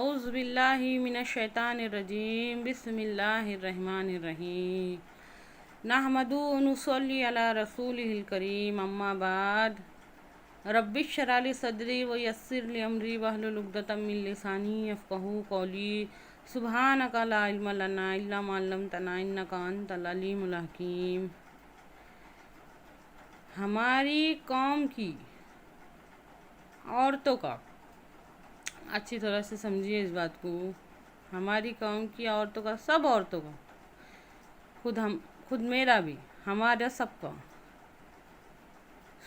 اعوذ باللہ من الشیطان الرجیم بسم اللہ الرحمن الرحیم نحمدہ و نصلی علی رسولہ الکریم اما بعد رب اشرح لی صدری ویسر لی امری واحلل عقدۃ من لسانی یفقہوا قولی سبحانک لا علم لنا الا ما علمتنا انک انت العلیم الحکیم۔ ہماری قوم کی عورتوں کا، اچھی طرح سے سمجھیے اس بات کو، ہماری قوم کی عورتوں کا، سب عورتوں کا، خود میرا بھی، ہمارا سب کا،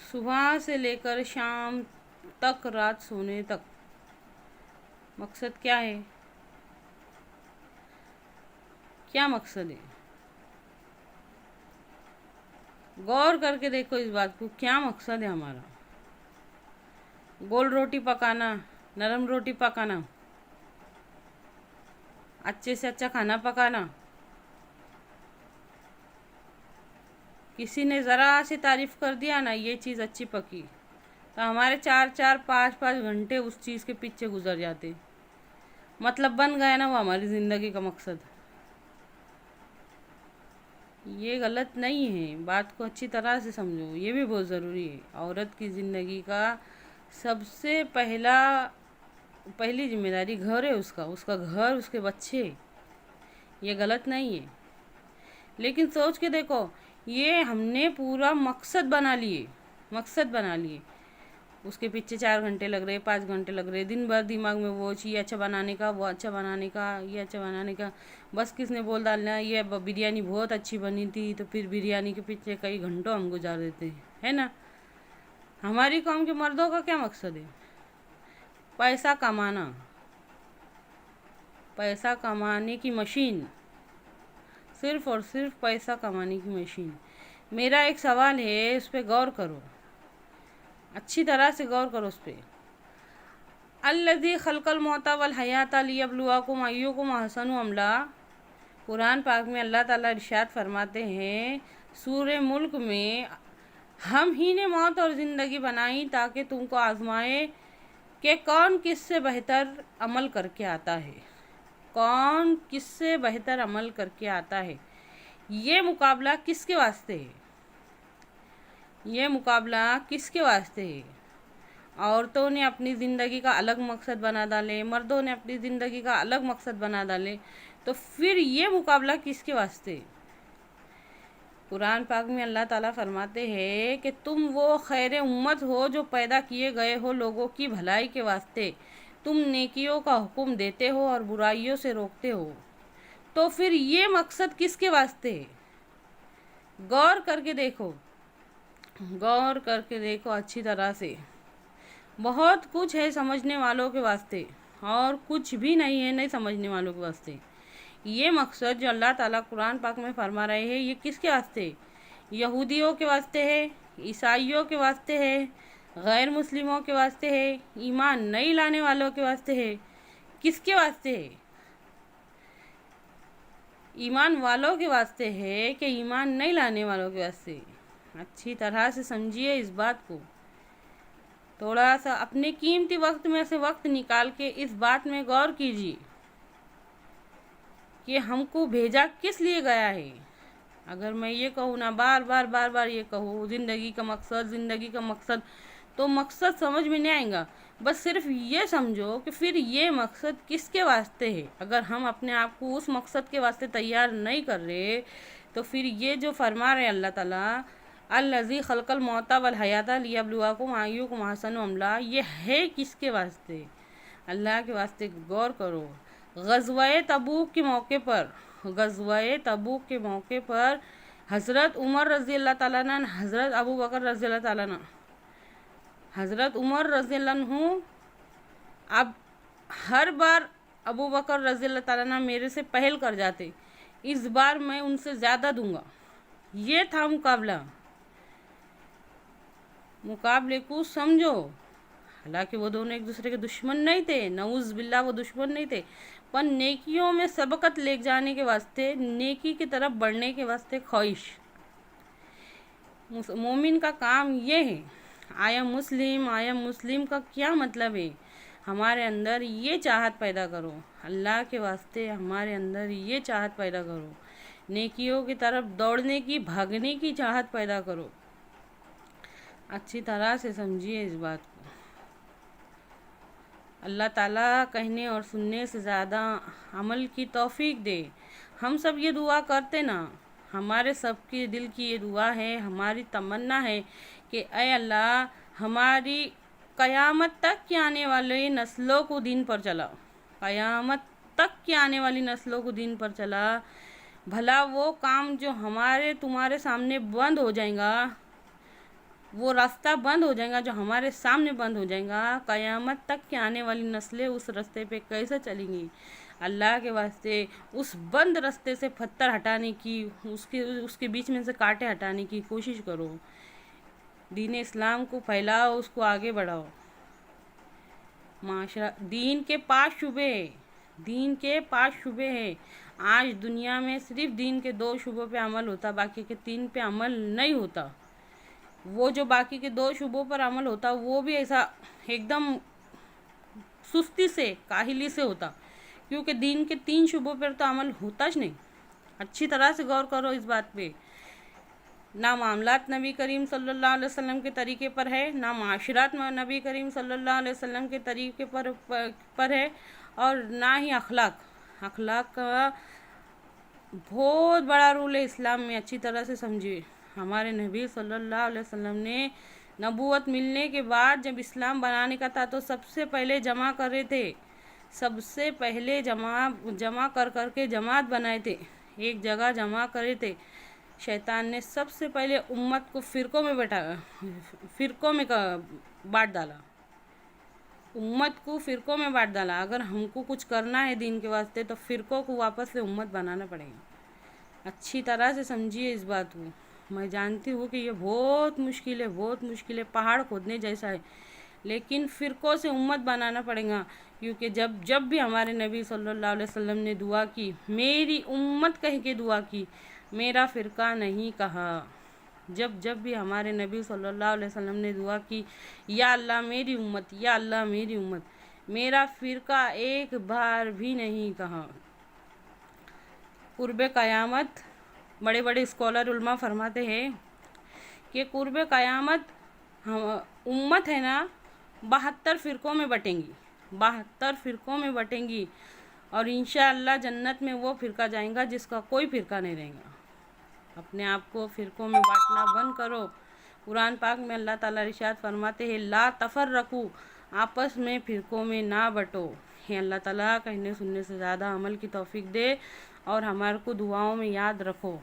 صبح سے لے کر شام تک، رات سونے تک، مقصد کیا ہے؟ کیا مقصد ہے؟ غور کر کے دیکھو اس بات کو، کیا مقصد ہے ہمارا؟ گول روٹی پکانا، نرم روٹی پکانا، اچھے سے اچھا کھانا پکانا، کسی نے ذرا سی تعریف کر دیا نا یہ چیز اچھی پکی، تو ہمارے 4-4 5-5 گھنٹے اس چیز کے پیچھے گزر جاتے، مطلب بن گیا نا وہ ہماری زندگی کا مقصد۔ یہ غلط نہیں ہے، بات کو اچھی طرح سے سمجھو، یہ بھی بہت ضروری ہے۔ عورت کی زندگی کا سب سے پہلی ذمہ داری گھر ہے، اس کا گھر، اس کے بچے، یہ غلط نہیں ہے۔ لیکن سوچ کے دیکھو، یہ ہم نے پورا مقصد بنا لیے، اس کے پیچھے 4 گھنٹے لگ رہے، 5 گھنٹے لگ رہے، دن بھر دماغ میں وہ یہ اچھا بنانے کا، وہ اچھا بنانے کا، یہ اچھا بنانے کا، بس کس نے بول ڈالنا یہ بریانی بہت اچھی بنی تھی، تو پھر بریانی کے پیچھے کئی گھنٹوں ہم گزار دیتے ہیں، ہے نا؟ ہماری قوم کے مردوں کا کیا مقصد ہے؟ پیسہ کمانا، پیسہ کمانے کی مشین، صرف اور صرف پیسہ کمانے کی مشین۔ میرا ایک سوال ہے، اس پہ غور کرو، اچھی طرح سے غور کرو اس پہ۔ الذی خلق الموت والحیات لیبلوکم ایکم احسن عملا، قرآن پاک میں اللہ تعالیٰ ارشاد فرماتے ہیں سورہ ملک میں، ہم ہی نے موت اور زندگی بنائی تاکہ تم کو آزمائے کہ کون کس سے بہتر عمل کر کے آتا ہے، کون کس سے بہتر عمل کر کے آتا ہے۔ یہ مقابلہ کس کے واسطے ہے؟ یہ مقابلہ کس کے واسطے ہے؟ عورتوں نے اپنی زندگی کا الگ مقصد بنا ڈالے، مردوں نے اپنی زندگی کا الگ مقصد بنا ڈالے، تو پھر یہ مقابلہ کس کے واسطے ہے؟ قرآن پاک میں اللہ تعالیٰ فرماتے ہیں کہ تم وہ خیر امت ہو جو پیدا کیے گئے ہو لوگوں کی بھلائی کے واسطے، تم نیکیوں کا حکم دیتے ہو اور برائیوں سے روکتے ہو، تو پھر یہ مقصد کس کے واسطے ہے؟ غور کر کے دیکھو اچھی طرح سے۔ بہت کچھ ہے سمجھنے والوں کے واسطے، اور کچھ بھی نہیں ہے نہیں سمجھنے والوں کے واسطے۔ یہ مقصد جو اللہ تعالیٰ قرآن پاک میں فرما رہے ہیں، یہ کس کے واسطے؟ یہودیوں کے واسطے ہے، عیسائیوں کے واسطے ہے، غیر مسلموں کے واسطے ہے، ایمان نہیں لانے والوں کے واسطے ہے۔ کس کے واسطے ہے؟ ایمان والوں کے واسطے ہے کہ ایمان نہیں لانے والوں کے واسطے؟ اچھی طرح سے سمجھیے اس بات کو، تھوڑا سا اپنے قیمتی وقت میں سے وقت نکال کے اس بات میں غور کیجیے کہ ہم کو بھیجا کس لیے گیا ہے۔ اگر میں یہ کہوں نا، بار بار یہ کہوں زندگی کا مقصد، تو مقصد سمجھ میں نہیں آئے گا۔ بس صرف یہ سمجھو کہ پھر یہ مقصد کس کے واسطے ہے۔ اگر ہم اپنے آپ کو اس مقصد کے واسطے تیار نہیں کر رہے، تو پھر یہ جو فرما رہے اللہ تعالیٰ الذی خلق الموت والحیات لیبلوکم ایکم احسن عملا، یہ ہے کس کے واسطے؟ اللہ کے واسطے غور کرو۔ غزوہ تبوک کے موقع پر حضرت عمر رضی اللہ تعالیٰ عنہ، حضرت ابو بکر رضی اللہ تعالیٰ عنہ، حضرت عمر رضی اللہ عنہ، اب ہر بار ابو بکر رضی اللہ تعالیٰ عنہ میرے سے پہل کر جاتے، اس بار میں ان سے زیادہ دوں گا۔ یہ تھا مقابلے کو سمجھو۔ حالانکہ وہ دونوں ایک دوسرے کے دشمن نہیں تھے، نعوذ باللہ وہ دشمن نہیں تھے، پر نیکیوں میں سبقت لے جانے کے واسطے، نیکی کی طرف بڑھنے کے واسطے خواہش۔ مومن کا کام یہ ہے۔ آیا مسلم کا کیا مطلب ہے؟ ہمارے اندر یہ چاہت پیدا کرو، اللہ کے واسطے ہمارے اندر یہ چاہت پیدا کرو، نیکیوں کی طرف دوڑنے کی، بھاگنے کی چاہت پیدا کرو۔ اچھی طرح سے سمجھیے اس بات کو۔ اللہ تعالیٰ کہنے اور سننے سے زیادہ عمل کی توفیق دے۔ ہم سب یہ دعا کرتے نا، ہمارے سب کے دل کی یہ دعا ہے، ہماری تمنا ہے کہ اے اللہ ہماری قیامت تک کی آنے والی نسلوں کو دین پر چلا، قیامت تک کی آنے والی نسلوں کو دین پر چلا۔ بھلا وہ کام جو ہمارے تمہارے سامنے بند ہو جائیں گا، وہ راستہ بند ہو جائے گا جو ہمارے سامنے بند ہو جائے گا، قیامت تک کی آنے والی نسلیں اس راستے پہ کیسے چلیں گی؟ اللہ کے واسطے اس بند راستے سے پتھر ہٹانے کی، اس کے بیچ میں سے کانٹے ہٹانے کی کوشش کرو، دین اسلام کو پھیلاؤ، اس کو آگے بڑھاؤ۔ معاشرہ دین کے 5 شعبے ہیں، دین کے 5 شعبے ہیں۔ آج دنیا میں صرف دین کے 2 شعبوں پہ عمل ہوتا، باقی کے 3 پہ عمل نہیں ہوتا۔ وہ جو باقی کے 2 شعبوں پر عمل ہوتا وہ بھی ایسا ایک دم سستی سے، کاہلی سے ہوتا، کیونکہ دین کے 3 شعبوں پر تو عمل ہوتا ہی نہیں۔ اچھی طرح سے غور کرو اس بات پہ۔ نہ معاملات نبی کریم صلی اللہ علیہ وسلم کے طریقے پر ہے، نہ معاشرات نبی کریم صلی اللہ علیہ وسلم کے طریقے پر ہے، اور نہ ہی اخلاق کا بہت بڑا رول ہے اسلام میں۔ اچھی طرح سے سمجھیے، ہمارے نبی صلی اللہ علیہ وسلم نے نبوت ملنے کے بعد جب اسلام بنانے کا تھا تو سب سے پہلے جمع کرے تھے، سب سے پہلے جمع کر کے جماعت بنائے تھے، ایک جگہ جمع کرے تھے۔ شیطان نے سب سے پہلے امت کو فرقوں میں بانٹ ڈالا، امت کو فرقوں میں بانٹ ڈالا۔ اگر ہم کو کچھ کرنا ہے دین کے واسطے تو فرقوں کو واپس سے امت بنانا پڑے گا۔ اچھی طرح سے سمجھیے اس بات کو۔ میں جانتی ہوں کہ یہ بہت مشکل ہے، پہاڑ کھودنے جیسا ہے، لیکن فرقوں سے امت بنانا پڑے گا، کیونکہ جب بھی ہمارے نبی صلی اللہ علیہ وسلم نے دعا کی، میری امت کہہ کے دعا کی، میرا فرقہ نہیں کہا۔ جب بھی ہمارے نبی صلی اللہ علیہ وسلم نے دعا کی، یا اللہ میری امت، یا اللہ میری امت، میرا فرقہ ایک بار بھی نہیں کہا۔ قرب قیامت، بڑے بڑے اسکالر علماء فرماتے ہیں کہ قرب قیامت امت ہے نا 72 فرقوں میں بٹیں گی، 72 فرقوں میں بٹیں گی، اور انشاءاللہ جنت میں وہ فرقہ جائیں گا جس کا کوئی فرقہ نہیں رہے گا۔ اپنے آپ کو فرقوں میں بانٹنا بند کرو۔ قرآن پاک میں اللہ تعالیٰ ارشاد فرماتے ہیں لا تفرقوا، آپس میں فرقوں میں نہ بٹو۔ یہ اللہ تعالیٰ کہنے سننے سے زیادہ عمل کی توفیق دے اور ہمارے کو دعاؤں میں یاد رکھو۔